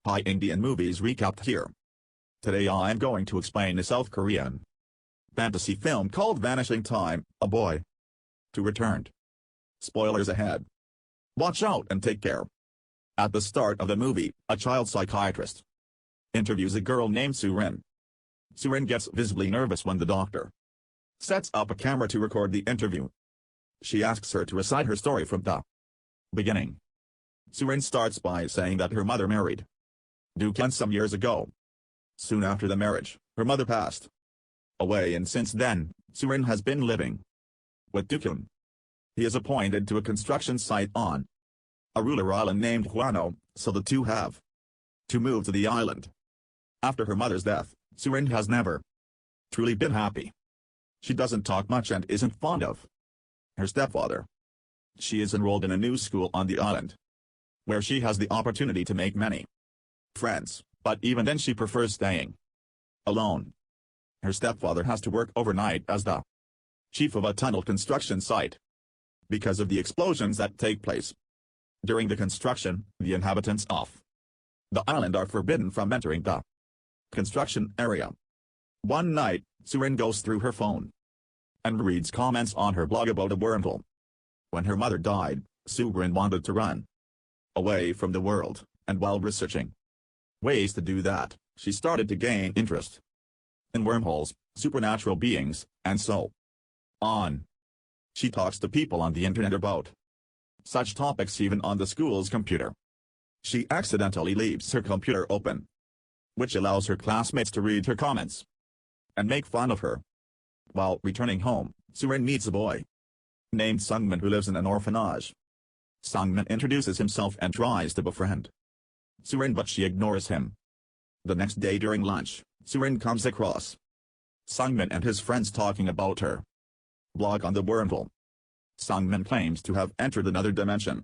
Hi, Indian movies recapped here. Today I am going to explain a South Korean fantasy film called Vanishing Time, A Boy to Returned. Spoilers ahead. Watch out and take care. At the start of the movie, a child psychiatrist interviews a girl named Surin. Surin gets visibly nervous when the doctor sets up a camera to record the interview. She asks her to recite her story from the beginning. Surin starts by saying that her mother married Dukan some years ago. Soon after the marriage, her mother passed away, and since then, Surin has been living with Dukan. He is appointed to a construction site on a ruler island named Huano, so the two have to move to the island. After her mother's death, Surin has never truly been happy. She doesn't talk much and isn't fond of her stepfather. She is enrolled in a new school on the island, where she has the opportunity to make many friends, but even then she prefers staying alone. Her stepfather has to work overnight as the chief of a tunnel construction site. Because of the explosions that take place during the construction, the inhabitants of the island are forbidden from entering the construction area. One night, Surin goes through her phone and reads comments on her blog about a wormhole. When her mother died, Surin wanted to run away from the world, and while researching ways to do that, she started to gain interest in wormholes, supernatural beings, and so on. She talks to people on the internet about such topics even on the school's computer. She accidentally leaves her computer open, which allows her classmates to read her comments and make fun of her. While returning home, Surin meets a boy named Sungmin who lives in an orphanage. Sungmin introduces himself and tries to befriend Surin, but she ignores him. The next day during lunch, Surin comes across Sungmin and his friends talking about her blog on the wormhole. Sungmin claims to have entered another dimension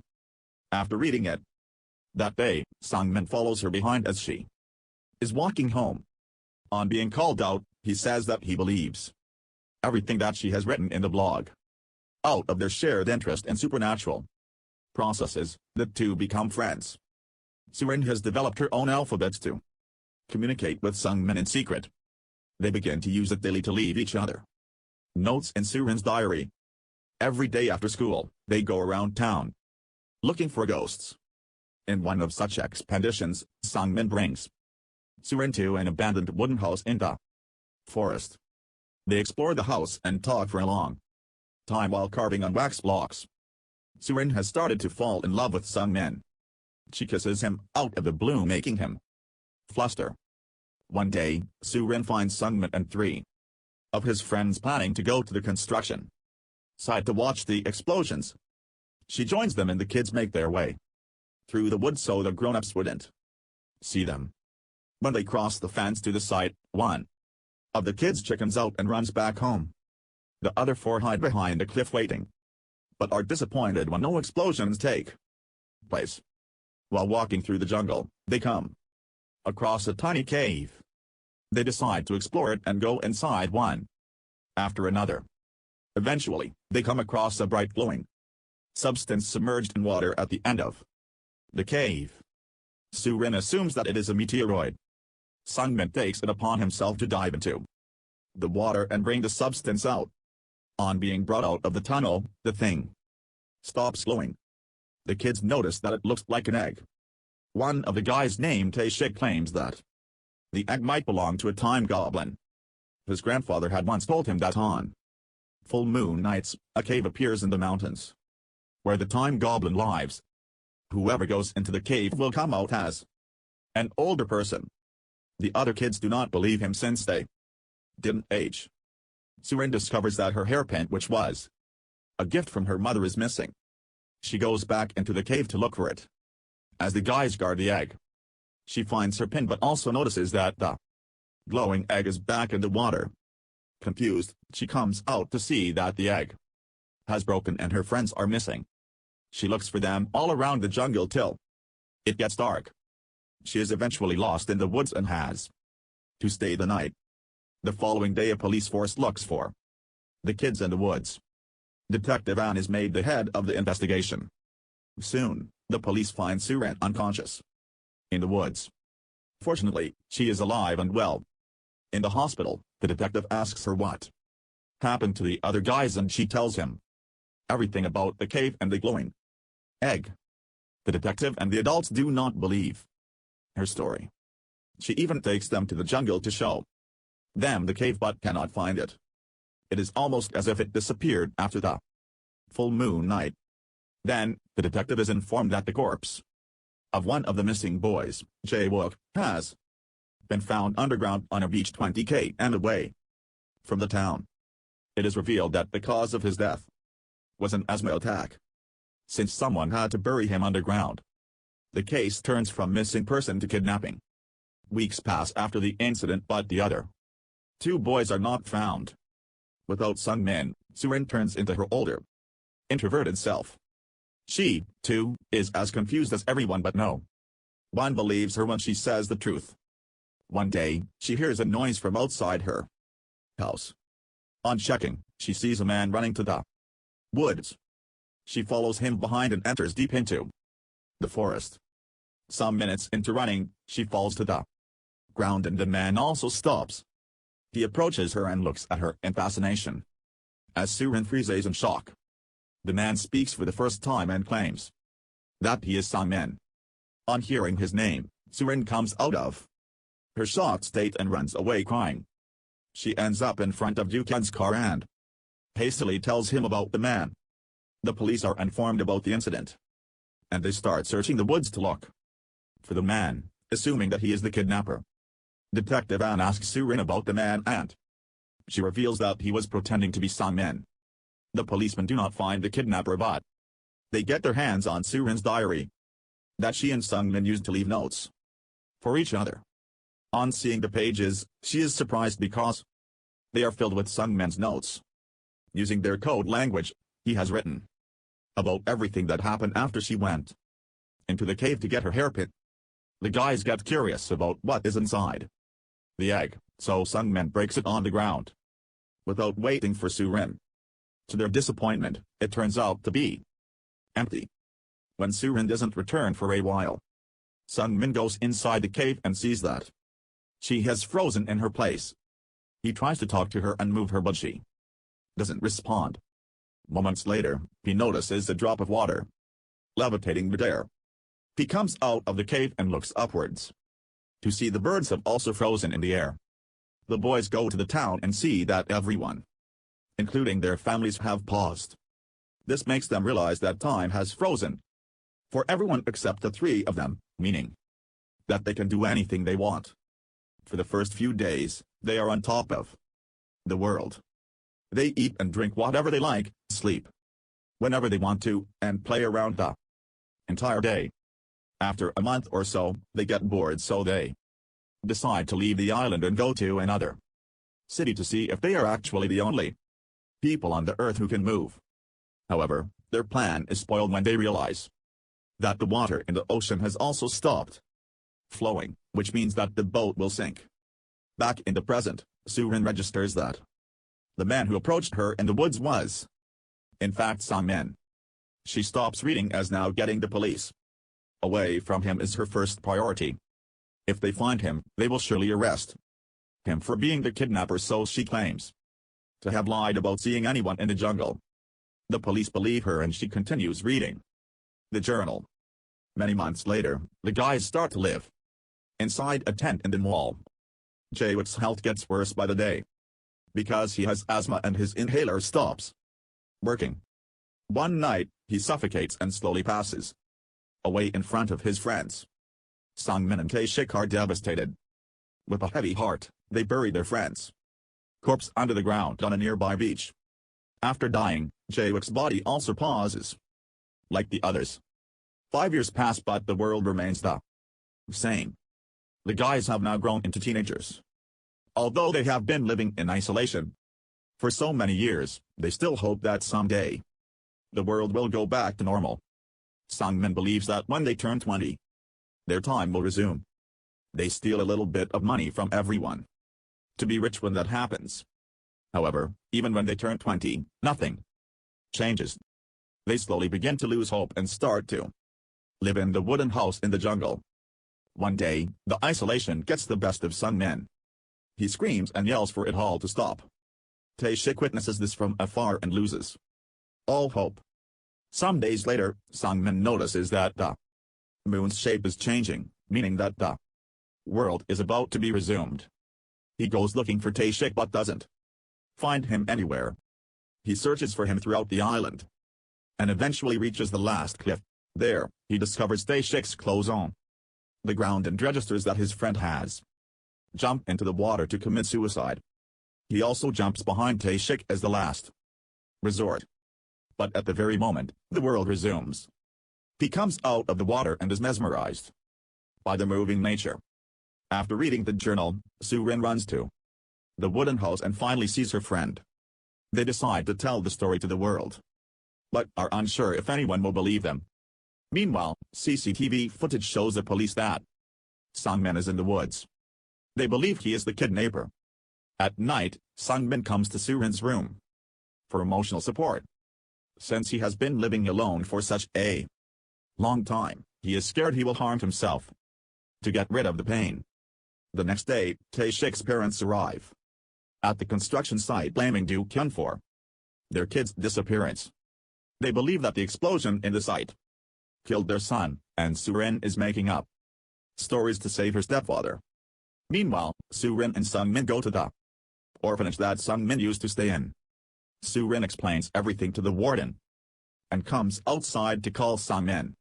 after reading it. That day, Sungmin follows her behind as she is walking home. On being called out, he says that he believes everything that she has written in the blog. Out of their shared interest in supernatural processes, the two become friends. Surin has developed her own alphabets to communicate with Sungmin in secret. They begin to use it daily to leave each other notes in Surin's diary. Every day after school, they go around town looking for ghosts. In one of such expeditions, Sungmin brings Surin to an abandoned wooden house in the forest. They explore the house and talk for a long time while carving on wax blocks. Surin has started to fall in love with Sungmin. She kisses him out of the blue, making him fluster. One day, Surin finds Sungmin and three of his friends planning to go to the construction site to watch the explosions. She joins them and the kids make their way through the woods so the grown-ups wouldn't see them. When they cross the fence to the site, one of the kids chickens out and runs back home. The other four hide behind a cliff waiting, but are disappointed when no explosions take place. While walking through the jungle, they come across a tiny cave. They decide to explore it and go inside one after another. Eventually, they come across a bright glowing substance submerged in water at the end of the cave. Surin assumes that it is a meteoroid. Sungmin takes it upon himself to dive into the water and bring the substance out. On being brought out of the tunnel, the thing stops glowing. The kids notice that it looks like an egg. One of the guys named Taeshik claims that the egg might belong to a time goblin. His grandfather had once told him that on full moon nights, a cave appears in the mountains where the time goblin lives. Whoever goes into the cave will come out as an older person. The other kids do not believe him since they didn't age. Surin discovers that her hairpin, which was a gift from her mother, is missing. She goes back into the cave to look for it. As the guys guard the egg, she finds her pin but also notices that the glowing egg is back in the water. Confused, she comes out to see that the egg has broken and her friends are missing. She looks for them all around the jungle till it gets dark. She is eventually lost in the woods and has to stay the night. The following day a police force looks for the kids in the woods. Detective Ann is made the head of the investigation. Soon, the police find Surin unconscious in the woods. Fortunately, she is alive and well. In the hospital, the detective asks her what happened to the other guys and she tells him everything about the cave and the glowing egg. The detective and the adults do not believe her story. She even takes them to the jungle to show them the cave but cannot find it. It is almost as if it disappeared after the full moon night. Then, the detective is informed that the corpse of one of the missing boys, Jae-wook, has been found underground on a beach 20 km away from the town. It is revealed that the cause of his death was an asthma attack, since someone had to bury him underground. The case turns from missing person to kidnapping. Weeks pass after the incident but the other two boys are not found. Without Sung-min, Surin turns into her older, introverted self. She, too, is as confused as everyone but no one believes her when she says the truth. One day, she hears a noise from outside her house. On checking, she sees a man running to the woods. She follows him behind and enters deep into the forest. Some minutes into running, she falls to the ground and the man also stops. He approaches her and looks at her in fascination. As Surin freezes in shock, the man speaks for the first time and claims that he is Sung-min. On hearing his name, Surin comes out of her shocked state and runs away crying. She ends up in front of Yukin's car and hastily tells him about the man. The police are informed about the incident, and they start searching the woods to look for the man, assuming that he is the kidnapper. Detective Ann asks Surin about the man and she reveals that he was pretending to be Sung-min. The policemen do not find the kidnapper but they get their hands on Surin's diary that she and Sung-min used to leave notes for each other. On seeing the pages, she is surprised because they are filled with Sung-min's notes. Using their code language, he has written about everything that happened after she went into the cave to get her hairpin. The guys get curious about what is inside the egg, so Sung-min breaks it on the ground without waiting for Surin. To their disappointment, it turns out to be empty. When Surin doesn't return for a while, Sung-min goes inside the cave and sees that she has frozen in her place. He tries to talk to her and move her but she doesn't respond. Moments later, he notices a drop of water levitating midair. He comes out of the cave and looks upwards to see the birds have also frozen in the air. The boys go to the town and see that everyone, including their families, have paused. This makes them realize that time has frozen for everyone except the three of them, meaning that they can do anything they want. For the first few days, they are on top of the world. They eat and drink whatever they like, sleep whenever they want to, and play around the entire day. After a month or so, they get bored so they decide to leave the island and go to another city to see if they are actually the only people on the earth who can move. However, their plan is spoiled when they realize that the water in the ocean has also stopped flowing, which means that the boat will sink. Back in the present, Surin registers that the man who approached her in the woods was, in fact, Sung-min. She stops reading as now getting the police away from him is her first priority. If they find him, they will surely arrest him for being the kidnapper, so she claims to have lied about seeing anyone in the jungle. The police believe her and she continues reading the journal. Many months later, the guys start to live inside a tent in the mall. Jae-wook's health gets worse by the day because he has asthma and his inhaler stops working. One night, he suffocates and slowly passes away in front of his friends. Sung-min and Tae-shik are devastated. With a heavy heart, they bury their friend's corpse under the ground on a nearby beach. After dying, Jae-wook's body also pauses like the others. 5 years pass but the world remains the same. The guys have now grown into teenagers. Although they have been living in isolation for so many years, they still hope that someday the world will go back to normal. Sung-min believes that when they turn 20, their time will resume. They steal a little bit of money from everyone to be rich when that happens. However, even when they turn 20, nothing changes. They slowly begin to lose hope and start to live in the wooden house in the jungle. One day, the isolation gets the best of Sung-min. He screams and yells for it all to stop. Tae-shik witnesses this from afar and loses all hope. Some days later, Sung-min notices that the moon's shape is changing, meaning that the world is about to be resumed. He goes looking for Tae-shik but doesn't find him anywhere. He searches for him throughout the island, and eventually reaches the last cliff. There, he discovers Tae-shik's clothes on the ground and registers that his friend has jumped into the water to commit suicide. He also jumps behind Tae-shik as the last resort. But at the very moment, the world resumes. He comes out of the water and is mesmerized by the moving nature. After reading the journal, Soo-rin runs to the wooden house and finally sees her friend. They decide to tell the story to the world, but are unsure if anyone will believe them. Meanwhile, CCTV footage shows the police that Sung-min is in the woods. They believe he is the kidnapper. At night, Sung-min comes to Soo-rin's room for emotional support. Since he has been living alone for such a long time, he is scared he will harm himself to get rid of the pain. The next day, Tae-shik's parents arrive at the construction site blaming Do-kyun for their kid's disappearance. They believe that the explosion in the site killed their son, and Soo-rin is making up stories to save her stepfather. Meanwhile, Soo-rin and Sung-min go to the orphanage that Sung-min used to stay in. Soo-rin explains everything to the warden and comes outside to call Sung-min.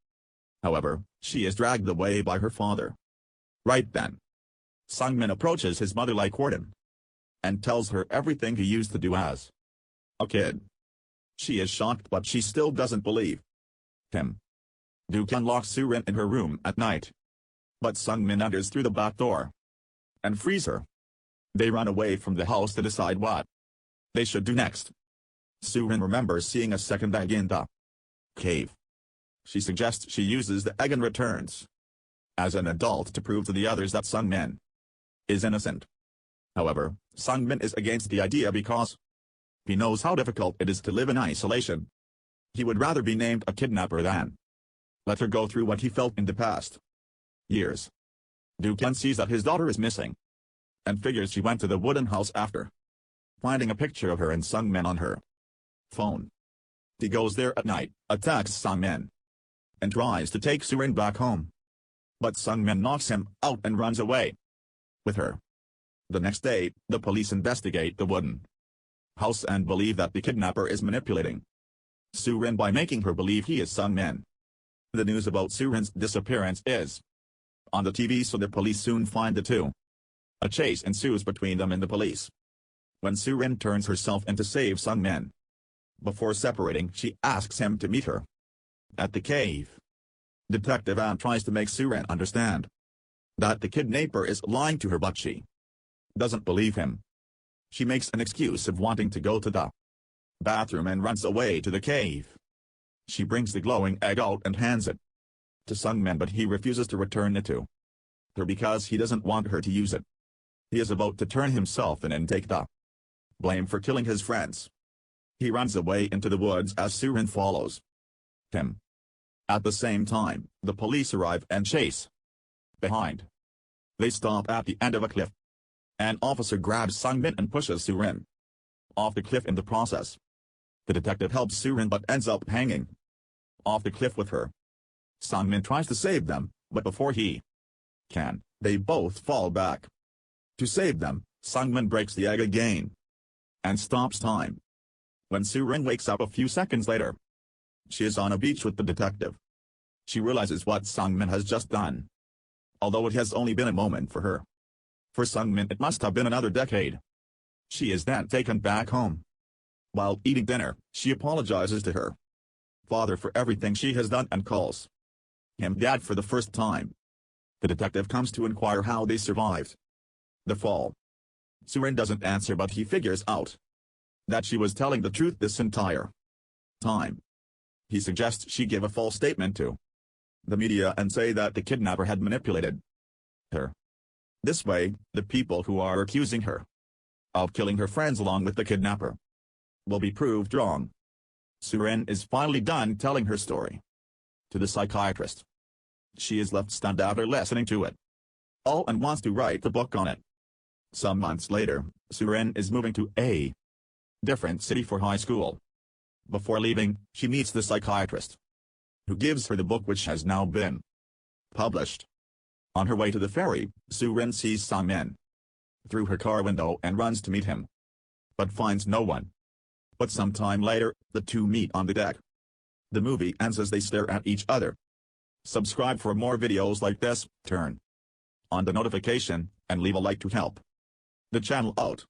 However, she is dragged away by her father. Right then, Sung-min approaches his mother like warden and tells her everything he used to do as a kid. She is shocked but she still doesn't believe him. Do-kyun locks Soo-rin in her room at night, but Sung-min enters through the back door and frees her. They run away from the house to decide what they should do next. Soo-rin remembers seeing a second egg in the cave. She suggests she uses the egg and returns as an adult to prove to the others that Sung-min is innocent. However, Sung-min is against the idea because he knows how difficult it is to live in isolation. He would rather be named a kidnapper than let her go through what he felt in the past years. Do-kyun sees that his daughter is missing and figures she went to the wooden house after finding a picture of her and Sung-min on her phone. He goes there at night, attacks Sung-min, and tries to take Soo-rin back home. But Sung-min knocks him out and runs away with her. The next day, the police investigate the wooden house and believe that the kidnapper is manipulating Soo-rin by making her believe he is Sung-min. The news about Soo-rin's disappearance is on the TV, so the police soon find the two. A chase ensues between them and the police, when Soo-rin turns herself in to save Sung-min. Before separating, she asks him to meet her at the cave. Detective Ann tries to make Soo-rin understand that the kidnapper is lying to her, but she doesn't believe him. She makes an excuse of wanting to go to the bathroom and runs away to the cave. She brings the glowing egg out and hands it to Sung-min, but he refuses to return it to her because he doesn't want her to use it. He is about to turn himself in and take the blame for killing his friends. He runs away into the woods as Soo-rin follows him. At the same time, the police arrive and chase behind. They stop at the end of a cliff. An officer grabs Sung-min and pushes Soo-rin off the cliff in the process. The detective helps Soo-rin but ends up hanging off the cliff with her. Sung-min tries to save them, but before he can, they both fall back. To save them, Sung-min breaks the egg again and stops time. When Soo-rin wakes up a few seconds later, she is on a beach with the detective. She realizes what Sung-min has just done, although it has only been a moment for her. For Sung-min it must have been another decade. She is then taken back home. While eating dinner, she apologizes to her father for everything she has done and calls him Dad for the first time. The detective comes to inquire how they survived the fall. Soo-rin doesn't answer, but he figures out that she was telling the truth this entire time. He suggests she give a false statement to the media and say that the kidnapper had manipulated her. This way, the people who are accusing her of killing her friends along with the kidnapper will be proved wrong. Soo-rin is finally done telling her story to the psychiatrist. She is left stunned after listening to it. and wants to write the book on it. Some months later, Surin is moving to a different city for high school. Before leaving, she meets the psychiatrist, who gives her the book which has now been published. On her way to the ferry, Surin sees Sang-min through her car window and runs to meet him, but finds no one. But some time later, the two meet on the deck. The movie ends as they stare at each other. Subscribe for more videos like this, turn on the notification, and leave a like to help the channel out.